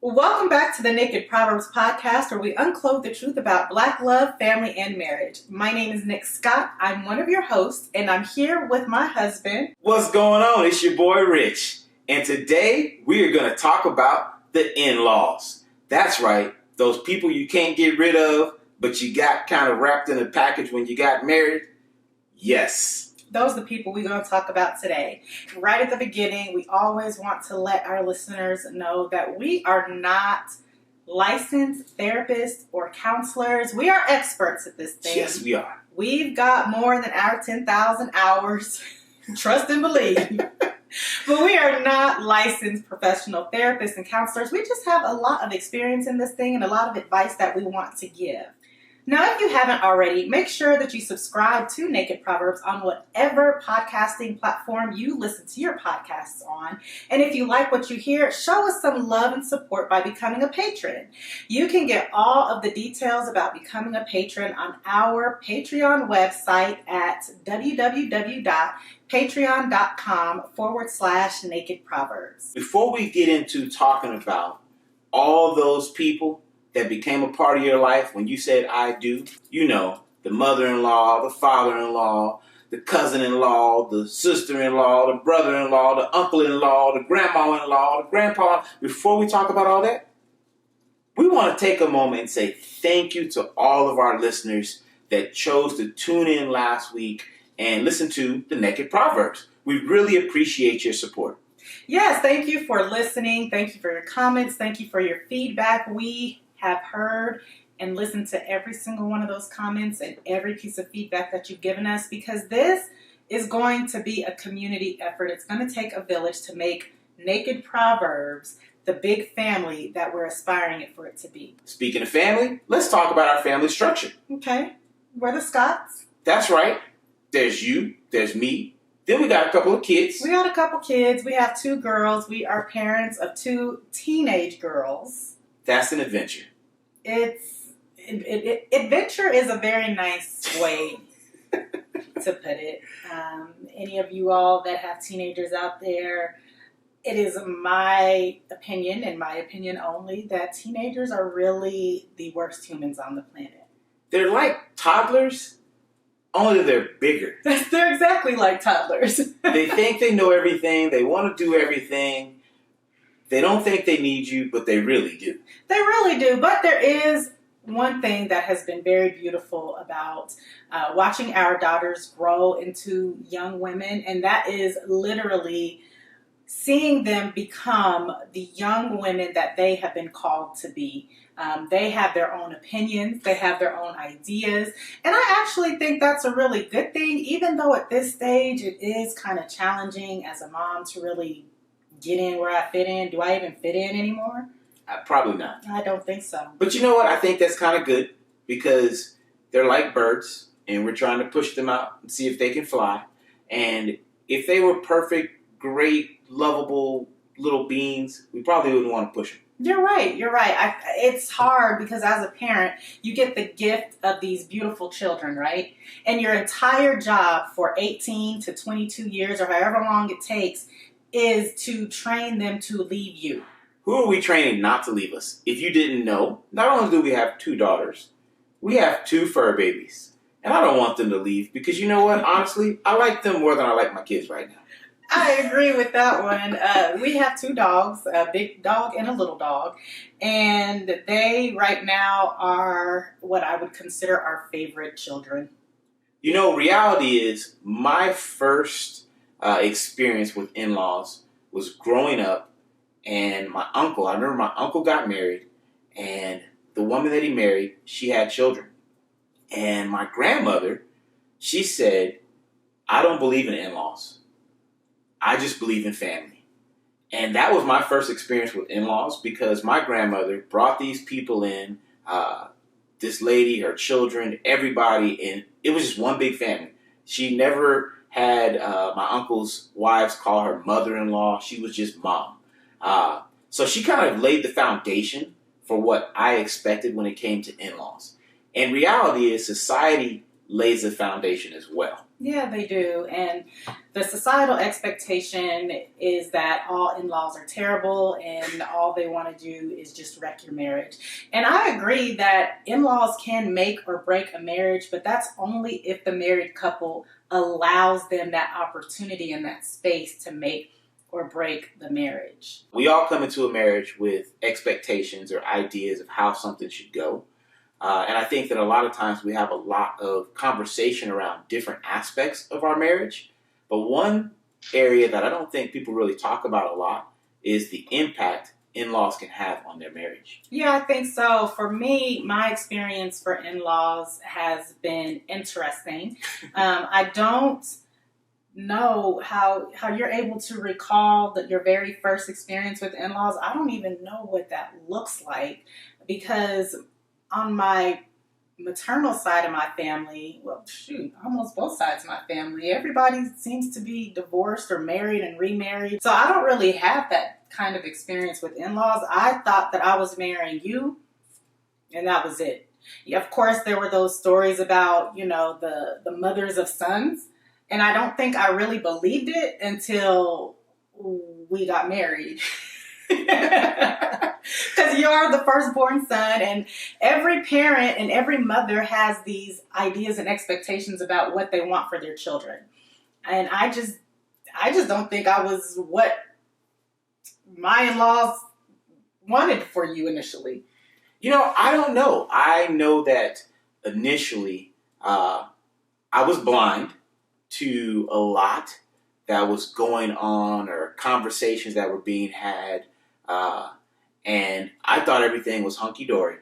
Welcome back to the Naked Proverbs podcast, where we unclothe the truth about Black love, family, and marriage. My name is Nik Scott. I'm one of your hosts, and I'm here with my husband. What's going on? It's your boy Rich. And today we are going to talk about the in-laws. That's right, those people you can't get rid of, but you got kind of wrapped in a package when you got married. Yes. Those are the people we're going to talk about today. Right at the beginning, we always want to let our listeners know that we are not licensed therapists or counselors. We are experts at this thing. Yes, we are. We've got more than our 10,000 hours. Trust and believe. But we are not licensed professional therapists and counselors. We just have a lot of experience in this thing and a lot of advice that we want to give. Now, if you haven't already, make sure that you subscribe to Naked Proverbs on whatever podcasting platform you listen to your podcasts on. And if you like what you hear, show us some love and support by becoming a patron. You can get all of the details about becoming a patron on our Patreon website at www.patreon.com/Naked Proverbs. Before we get into talking about all those people that became a part of your life when you said I do, you know, the mother-in-law, the father-in-law, the cousin-in-law, the sister-in-law, the brother-in-law, the uncle-in-law, the grandma-in-law, the grandpa. Before we talk about all that, we want to take a moment and say thank you to all of our listeners that chose to tune in last week and listen to the Naked Proverbs. We really appreciate your support. Yes, thank you for listening. Thank you for your comments. Thank you for your feedback. We have heard and listened to every single one of those comments and every piece of feedback that you've given us, because this is going to be a community effort. It's going to take a village to make Naked Proverbs the big family that we're aspiring for it to be. Speaking of family, let's talk about our family structure. Okay, we're the Scotts. That's right. There's you, there's me. Then we got a couple of kids. We got a couple kids. We have 2 girls. We are parents of 2 teenage girls. That's an adventure. Adventure is a very nice way to put it. Any of you all that have teenagers out there, it is my opinion, and my opinion only, that teenagers are really the worst humans on the planet. They're like toddlers, only they're bigger. They're exactly like toddlers. They think they know everything. They want to do everything. They don't think they need you, but they really do. They really do. But there is one thing that has been very beautiful about watching our daughters grow into young women, and that is literally seeing them become the young women that they have been called to be. They have their own opinions. They have their own ideas. And I actually think that's a really good thing, even though at this stage it is kind of challenging as a mom to really get in where I fit in. Do I even fit in anymore? Probably not. I don't think so. But you know what? I think that's kind of good, because they're like birds, and we're trying to push them out and see if they can fly. And if they were perfect, great, lovable little beings, we probably wouldn't want to push them. You're right. It's hard because as a parent, you get the gift of these beautiful children, right? And your entire job for 18 to 22 years or however long it takes is to train them to leave you. Who are we training not to leave us? If you didn't know, not only do we have 2 daughters, we have 2 fur babies. And I don't want them to leave, because you know what? Honestly, I like them more than I like my kids right now. I agree with that one. We have 2 dogs, a big dog and a little dog. And they right now are what I would consider our favorite children. You know, reality is my first experience with in-laws was growing up, and I remember my uncle got married, and the woman that he married, she had children. And my grandmother, she said, I don't believe in in-laws. I just believe in family. And that was my first experience with in-laws, because my grandmother brought these people in, this lady, her children, everybody, and it was just one big family. She never had my uncle's wives call her mother-in-law. She was just mom. So she kind of laid the foundation for what I expected when it came to in-laws. And reality is society lays the foundation as well. Yeah, they do. And the societal expectation is that all in-laws are terrible and all they want to do is just wreck your marriage. And I agree that in-laws can make or break a marriage, but that's only if the married couple allows them that opportunity and that space to make or break the marriage. We all come into a marriage with expectations or ideas of how something should go. And I think that a lot of times we have a lot of conversation around different aspects of our marriage. But one area that I don't think people really talk about a lot is the impact in-laws can have on their marriage. Yeah, I think so. For me, my experience for in-laws has been interesting. I don't know how you're able to recall that your very first experience with in-laws. I don't even know what that looks like because on my maternal side of my family, well, shoot, almost both sides of my family, everybody seems to be divorced or married and remarried. So I don't really have that kind of experience with in-laws. I thought that I was marrying you, and that was it. Yeah, of course, there were those stories about, the mothers of sons, and I don't think I really believed it until we got married. Because you're the firstborn son, and every parent and every mother has these ideas and expectations about what they want for their children. And I just don't think I was what my in-laws wanted for you initially. I don't know. I know that initially I was blind to a lot that was going on or conversations that were being had. And I thought everything was hunky-dory.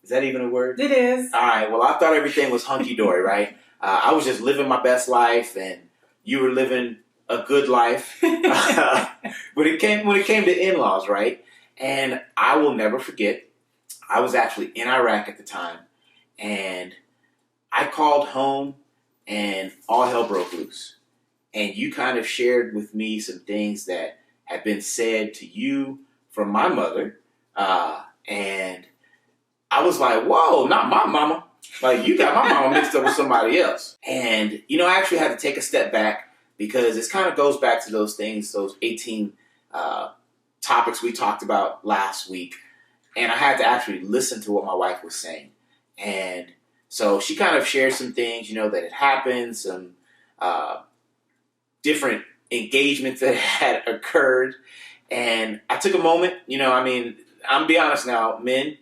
Is that even a word? It is. All right. Well, I thought everything was hunky-dory, right? I was just living my best life, and you were living a good life. When it came to in-laws, right? And I will never forget, I was actually in Iraq at the time, and I called home, and all hell broke loose. And you kind of shared with me some things that had been said to you from my mother. And I was like, whoa, not my mama. Like, you got my mama mixed up with somebody else. And, I actually had to take a step back because this kind of goes back to those things, those 18 topics we talked about last week. And I had to actually listen to what my wife was saying. And so she kind of shared some things, that had happened, some different engagements that had occurred. And I took a moment, I'm be honest now, men,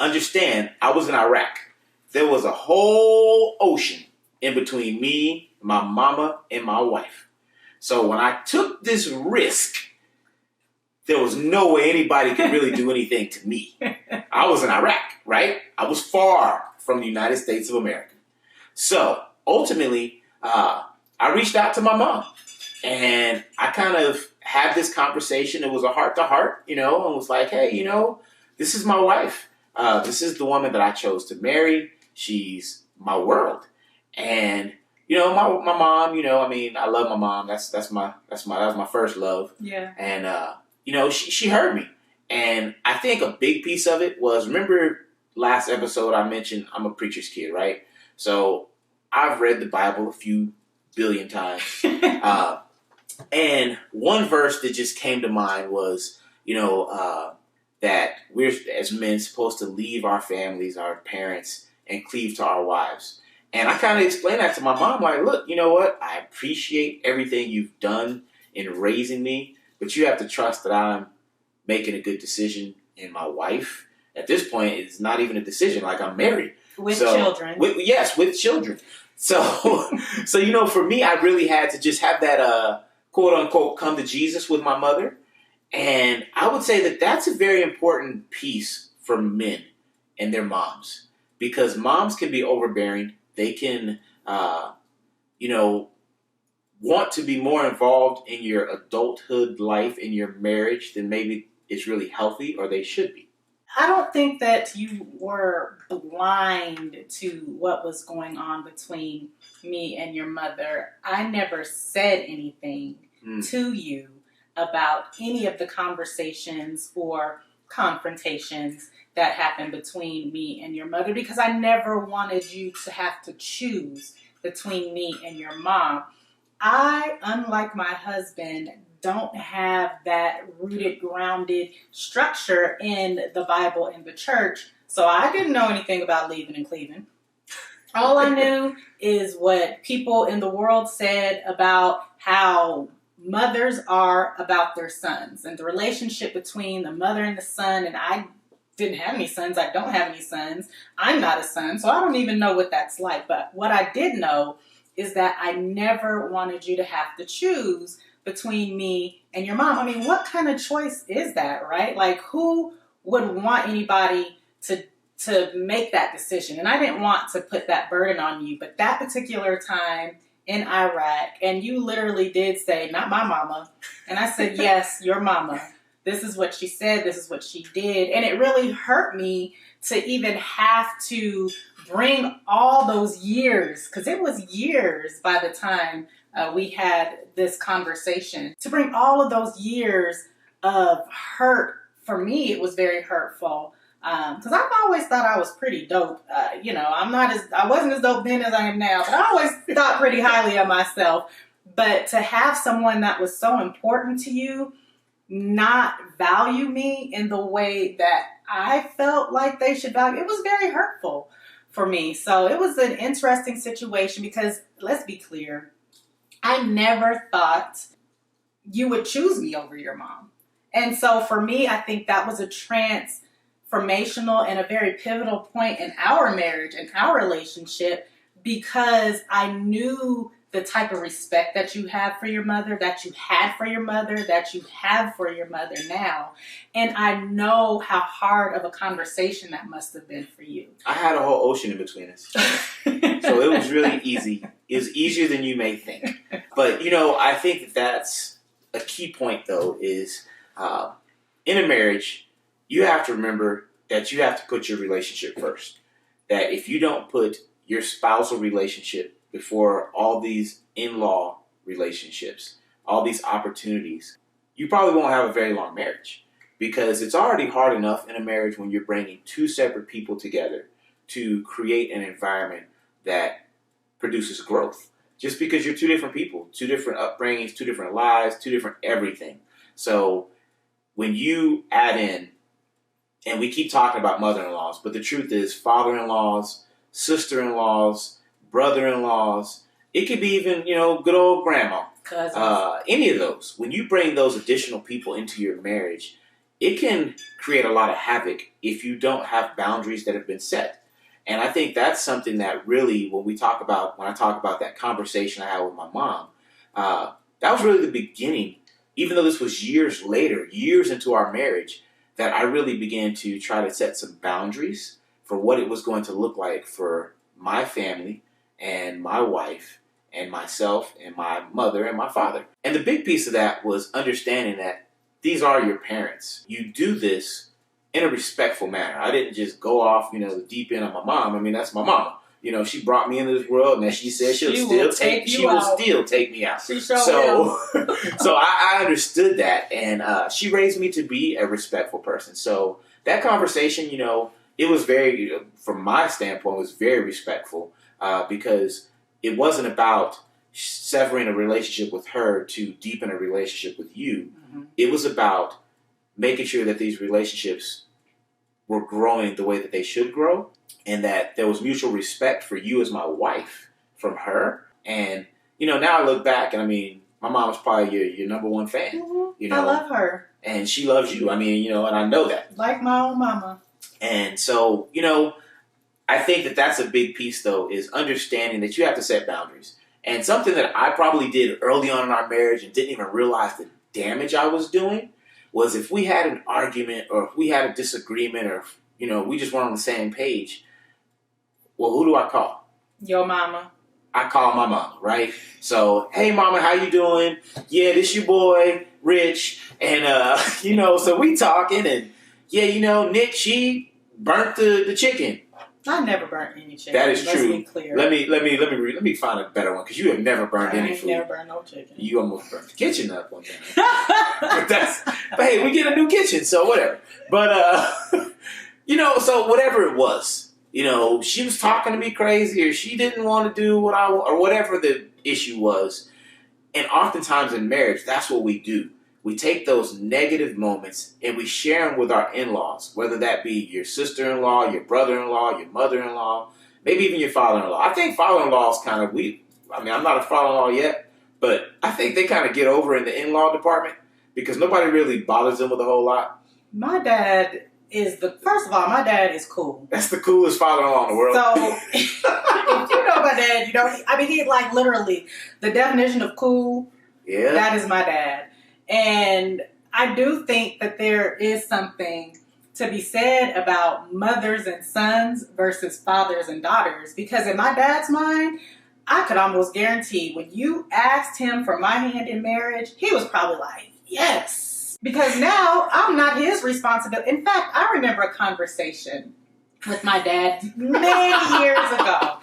understand I was in Iraq. There was a whole ocean in between me, my mama, and my wife. So when I took this risk, there was no way anybody could really do anything to me. I was in Iraq, right? I was far from the United States of America. So ultimately, I reached out to my mom. And I kind of had this conversation. It was a heart-to-heart, and was like, hey, this is my wife. This is the woman that I chose to marry. She's my world. And, my mom, I love my mom. That was my first love. Yeah. And, she heard me. And I think a big piece of it was, remember last episode I mentioned I'm a preacher's kid, right? So I've read the Bible a few billion times. And one verse that just came to mind was, that we're, as men, supposed to leave our families, our parents, and cleave to our wives. And I kind of explained that to my mom, like, look, you know what? I appreciate everything you've done in raising me, but you have to trust that I'm making a good decision in my wife. At this point, it's not even a decision. Like, I'm married. With children. With children. So, for me, I really had to just have that, quote unquote, come to Jesus with my mother. And I would say that that's a very important piece for men and their moms, because moms can be overbearing. They can, want to be more involved in your adulthood life, in your marriage, than maybe is really healthy, or they should be. I don't think that you were blind to what was going on between me and your mother. I never said anything to you about any of the conversations or confrontations that happened between me and your mother, because I never wanted you to have to choose between me and your mom. I, unlike my husband, don't have that rooted, grounded structure in the Bible and the church. So I didn't know anything about leaving and cleaving. All I knew is what people in the world said about how mothers are about their sons and the relationship between the mother and the son. And I didn't have any sons. I don't have any sons. I'm not a son, so I don't even know what that's like. But what I did know is that I never wanted you to have to choose between me and your mom. I mean, what kind of choice is that, right? Like, who would want anybody to make that decision? And I didn't want to put that burden on you, but that particular time in Iraq, and you literally did say, not my mama. And I said, yes, your mama. This is what she said. This is what she did. And it really hurt me to even have to bring all those years, because it was years by the time we had this conversation, to bring all of those years of hurt. For me, it was very hurtful. Because I've always thought I was pretty dope. I wasn't as dope then as I am now, but I always thought pretty highly of myself. But to have someone that was so important to you not value me in the way that I felt like they should value, it was very hurtful for me. So it was an interesting situation because, let's be clear, I never thought you would choose me over your mom. And so for me, I think that was a transformational and a very pivotal point in our marriage and our relationship, because I knew the type of respect that you have for your mother, that you had for your mother, that you have for your mother now. And I know how hard of a conversation that must have been for you. I had a whole ocean in between us. So it was really easy. It was easier than you may think. But, I think that's a key point, though, is in a marriage, you have to remember that you have to put your relationship first. That if you don't put your spousal relationship before all these in-law relationships, all these opportunities, you probably won't have a very long marriage, because it's already hard enough in a marriage when you're bringing two separate people together to create an environment that produces growth. Just because you're two different people, two different upbringings, two different lives, two different everything. So when you add in, and we keep talking about mother-in-laws, but the truth is father-in-laws, sister-in-laws, brother-in-laws, it could be even, good old grandma. Cousins. Any of those. When you bring those additional people into your marriage, it can create a lot of havoc if you don't have boundaries that have been set. And I think that's something that really, when I talk about that conversation I had with my mom, that was really the beginning, even though this was years later, years into our marriage, that I really began to try to set some boundaries for what it was going to look like for my family and my wife and myself and my mother and my father. And the big piece of that was understanding that these are your parents. You do this in a respectful manner. I didn't just go off, the deep end on my mom. I mean, that's my mama. She brought me into this world, and as she said, she will still take me out. She will. So I understood that, and she raised me to be a respectful person. So that conversation, it was very, from my standpoint, was very respectful, because it wasn't about severing a relationship with her to deepen a relationship with you. Mm-hmm. It was about making sure that these relationships were growing the way that they should grow, and that there was mutual respect for you as my wife from her. And, now I look back, and I mean, my mom was probably your number one fan. Mm-hmm. I love her. And she loves you. I mean, and I know that. Like my own mama. And so, I think that that's a big piece, though, is understanding that you have to set boundaries. And something that I probably did early on in our marriage and didn't even realize the damage I was doing was, if we had an argument or if we had a disagreement, or if, we just weren't on the same page, well, who do I call? Your mama. I call my mama, right? So, hey, mama, how you doing? Yeah, this your boy, Rich. And, so we talking, and, yeah, Nik, she burnt the chicken. I never burnt any chicken. That is true. Be clear. Let me find a better one, because you have never burned any food. I never burned no chicken. You almost burnt the kitchen up one time. but hey, we get a new kitchen, so whatever. But so whatever it was, she was talking to me crazy, or she didn't want to do what I want, or whatever the issue was. And oftentimes in marriage, that's what we do. We take those negative moments and we share them with our in-laws, whether that be your sister-in-law, your brother-in-law, your mother-in-law, maybe even your father-in-law. I think father-in-law is kind of weak. I'm not a father-in-law yet, but I think they kind of get over in the in-law department because nobody really bothers them with a whole lot. My dad first of all, my dad is cool. That's the coolest father-in-law in the world. So, if you know my dad, he's like literally the definition of cool. Yeah. That is my dad. And I do think that there is something to be said about mothers and sons versus fathers and daughters. Because in my dad's mind, I could almost guarantee when you asked him for my hand in marriage, he was probably like, yes. Because now I'm not his responsibility. In fact, I remember a conversation with my dad many years ago.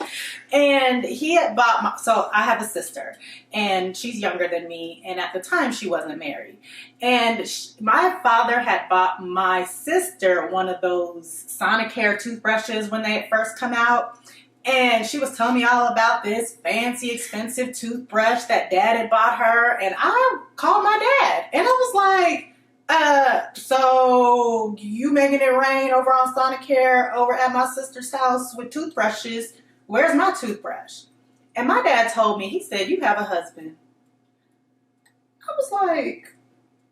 And he had bought so I have a sister, and she's younger than me, and at the time she wasn't married. And my father had bought my sister one of those Sonicare toothbrushes when they had first come out. And she was telling me all about this fancy, expensive toothbrush that dad had bought her. And I called my dad, and I was like, so you making it rain over on Sonicare over at my sister's house with toothbrushes. Where's my toothbrush? And my dad told me, he said, you have a husband. I was like,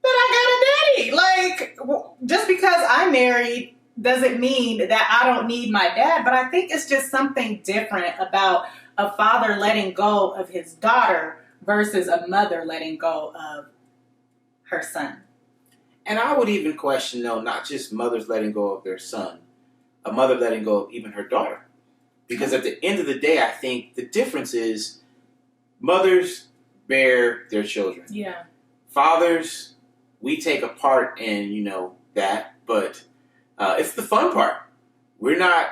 but I got a daddy. Like, just because I'm married doesn't mean that I don't need my dad. But I think it's just something different about a father letting go of his daughter versus a mother letting go of her son. And I would even question, not just mothers letting go of their son, a mother letting go of even her daughter. Because at the end of the day, I think the difference is mothers bear their children. Yeah. Fathers, we take a part in, that, but it's the fun part. We're not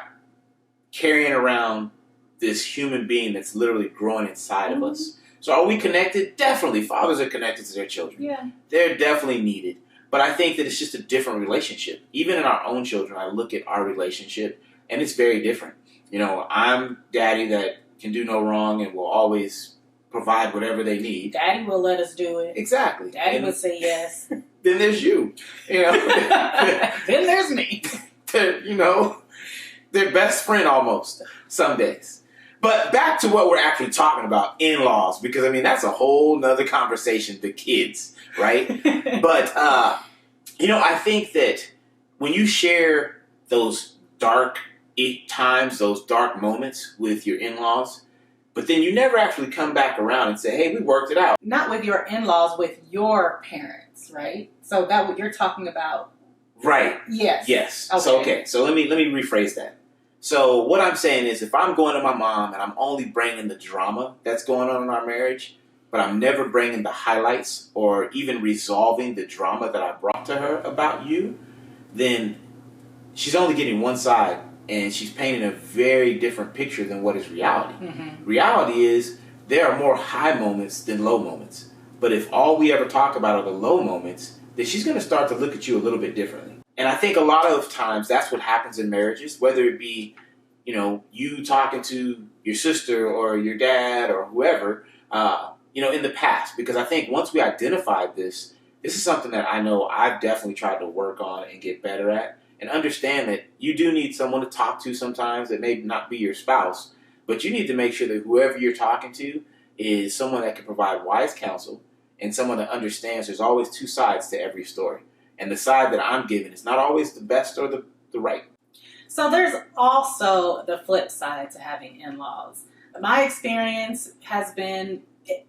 carrying around this human being that's literally growing inside of us. So are we connected? Definitely. Fathers are connected to their children. Yeah. They're definitely needed. But I think that it's just a different relationship. Even in our own children, I look at our relationship, and it's very different. I'm daddy that can do no wrong and will always provide whatever they need. Daddy will let us do it. Exactly. Daddy would say yes. Then there's you. Then there's me. Their best friend almost some days. But back to what we're actually talking about, in-laws, because that's a whole nother conversation, the kids, right? But, I think that when you share those dark times, those dark moments with your in-laws, but then you never actually come back around and say, hey, we worked it out. Not with your in-laws, with your parents, right? So that what you're talking about. Right. Yes. Okay. So let me rephrase that. So what I'm saying is if I'm going to my mom and I'm only bringing the drama that's going on in our marriage, but I'm never bringing the highlights or even resolving the drama that I brought to her about you, then she's only getting one side. And she's painting a very different picture than what is reality. Mm-hmm. Reality is there are more high moments than low moments. But if all we ever talk about are the low moments, then she's going to start to look at you a little bit differently. And I think a lot of times that's what happens in marriages, whether it be, you talking to your sister or your dad or whoever, in the past. Because I think once we identified this is something that I know I've definitely tried to work on and get better at. And understand that you do need someone to talk to sometimes that may not be your spouse, but you need to make sure that whoever you're talking to is someone that can provide wise counsel and someone that understands there's always two sides to every story. And the side that I'm giving is not always the best or the right. So there's also the flip side to having in-laws. My experience has been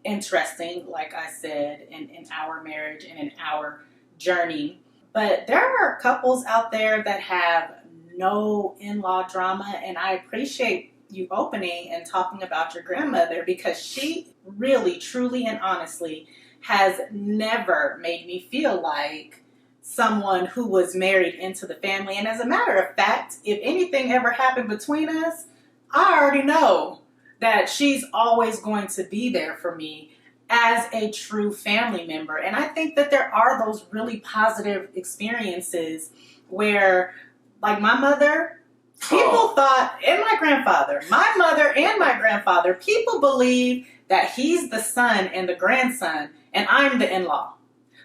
interesting, like I said, in our marriage and in our journey. But there are couples out there that have no in-law drama, and I appreciate you opening and talking about your grandmother because she really, truly, and honestly has never made me feel like someone who was married into the family. And as a matter of fact, if anything ever happened between us, I already know that she's always going to be there for me as a true family member. And I think that there are those really positive experiences where, like my mother, People thought, and my grandfather, my mother and my grandfather, people believe that he's the son and the grandson, and I'm the in-law.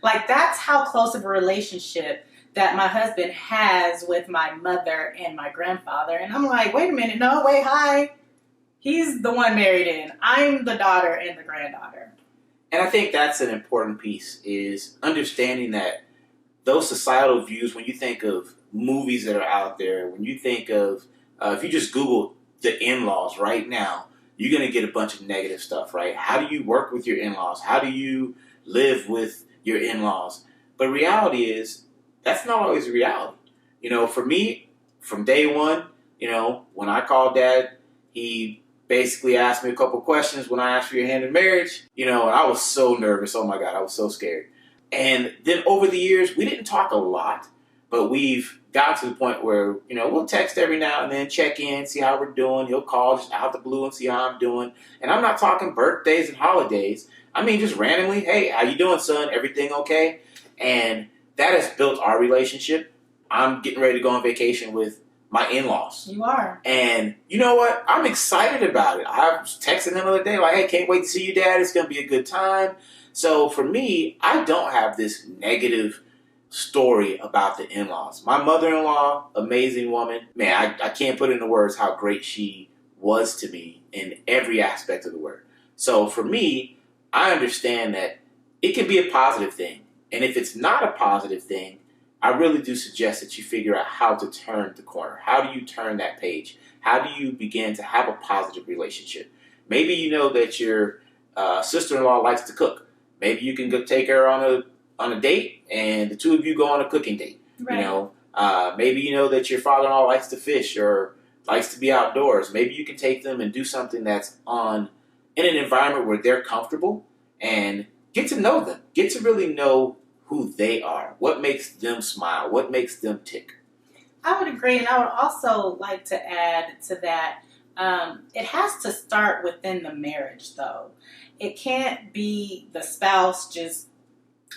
Like, that's how close of a relationship that my husband has with my mother and my grandfather. And I'm like, wait a minute, no, wait, hi. He's the one married in. I'm the daughter and the granddaughter. And I think that's an important piece, is understanding that those societal views, when you think of movies that are out there, when you think of, if you just Google the in-laws right now, you're going to get a bunch of negative stuff, right? How do you work with your in-laws? How do you live with your in-laws? But reality is, that's not always reality. For me, from day one, when I called Dad, he basically asked me a couple questions when I asked for your hand in marriage, and I was so nervous. Oh my God, I was so scared. And then over the years, we didn't talk a lot, but we've gotten to the point where, we'll text every now and then, check in, see how we're doing. He'll call just out the blue and see how I'm doing. And I'm not talking birthdays and holidays. I mean, just randomly, hey, how you doing, son? Everything okay? And that has built our relationship. I'm getting ready to go on vacation with my in-laws. You are. And you know what? I'm excited about it. I was texting him the other day, like, hey, can't wait to see you, Dad. It's going to be a good time. So for me, I don't have this negative story about the in-laws. My mother-in-law, amazing woman. Man, I can't put into words how great she was to me in every aspect of the word. So for me, I understand that it can be a positive thing. And if it's not a positive thing, I really do suggest that you figure out how to turn the corner. How do you turn that page? How do you begin to have a positive relationship? Maybe you know that your sister-in-law likes to cook. Maybe you can go take her on a date, and the two of you go on a cooking date. Right. Maybe you know that your father-in-law likes to fish or likes to be outdoors. Maybe you can take them and do something that's in an environment where they're comfortable, and get to know them. Get to really know who they are. What makes them smile? What makes them tick? I would agree, and I would also like to add to that, it has to start within the marriage, though. It can't be the spouse just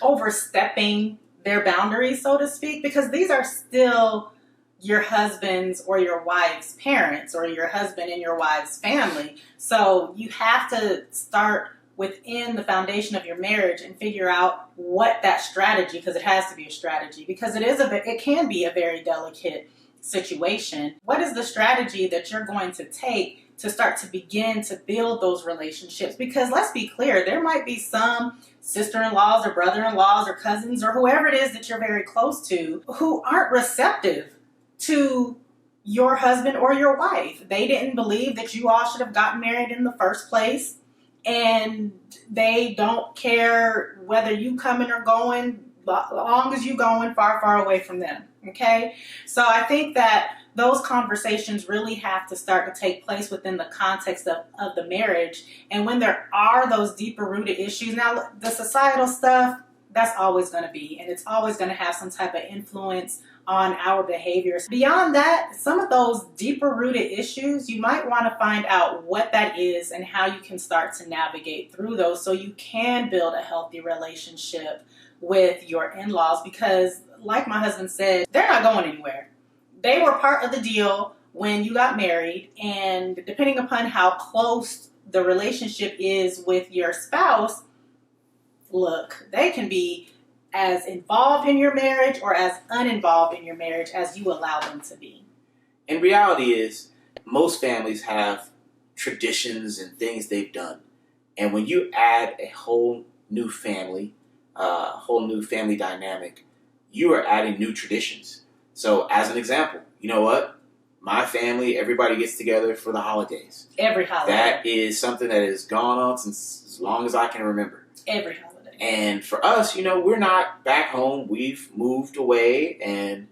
overstepping their boundaries, so to speak, because these are still your husband's or your wife's parents or your husband and your wife's family. So you have to start within the foundation of your marriage and figure out what that strategy, because it has to be a strategy, because it can be a very delicate situation. What is the strategy that you're going to take to start to begin to build those relationships? Because let's be clear, there might be some sister-in-laws or brother-in-laws or cousins or whoever it is that you're very close to who aren't receptive to your husband or your wife. They didn't believe that you all should have gotten married in the first place, and they don't care whether you coming or going, long as you going far, far away from them. Okay? So I think that those conversations really have to start to take place within the context of the marriage. And when there are those deeper rooted issues, now the societal stuff, that's always going to be, and it's always going to have some type of influence on our behaviors. Beyond that, some of those deeper rooted issues, you might want to find out what that is and how you can start to navigate through those so you can build a healthy relationship with your in-laws, because like my husband said, they're not going anywhere. They were part of the deal when you got married, and depending upon how close the relationship is with your spouse, look, they can be as involved in your marriage or as uninvolved in your marriage as you allow them to be. And reality is, most families have traditions and things they've done. And when you add a whole new family dynamic, you are adding new traditions. So as an example, you know what? My family, everybody gets together for the holidays. Every holiday. That is something that has gone on since as long as I can remember. Every holiday. And for us, we're not back home. We've moved away and,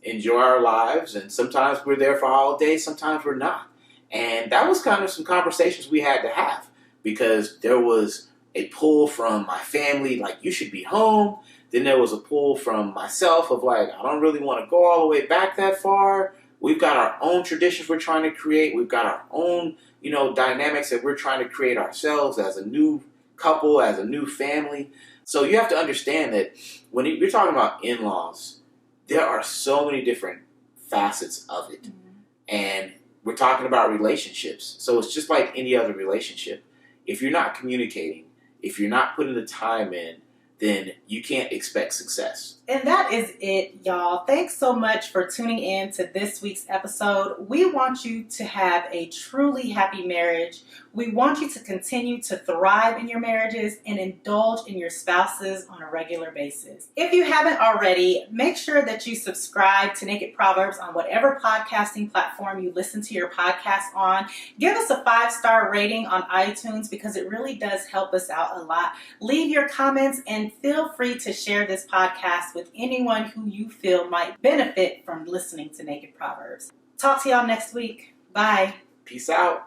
enjoy our lives. And sometimes we're there for holidays, sometimes we're not. And that was kind of some conversations we had to have, because there was a pull from my family, like, you should be home. Then there was a pull from myself of like, I don't really want to go all the way back that far. We've got our own traditions we're trying to create. We've got our own, dynamics that we're trying to create ourselves as a new couple, as a new family. So you have to understand that when you're talking about in-laws, there are so many different facets of it. And we're talking about relationships. So it's just like any other relationship. If you're not communicating, if you're not putting the time in, then you can't expect success. And that is it, y'all. Thanks so much for tuning in to this week's episode. We want you to have a truly happy marriage. We want you to continue to thrive in your marriages and indulge in your spouses on a regular basis. If you haven't already, make sure that you subscribe to Naked Proverbs on whatever podcasting platform you listen to your podcast on. Give us a 5-star rating on iTunes because it really does help us out a lot. Leave your comments and feel free to share this podcast with anyone who you feel might benefit from listening to Naked Proverbs. Talk to y'all next week. Bye. Peace out.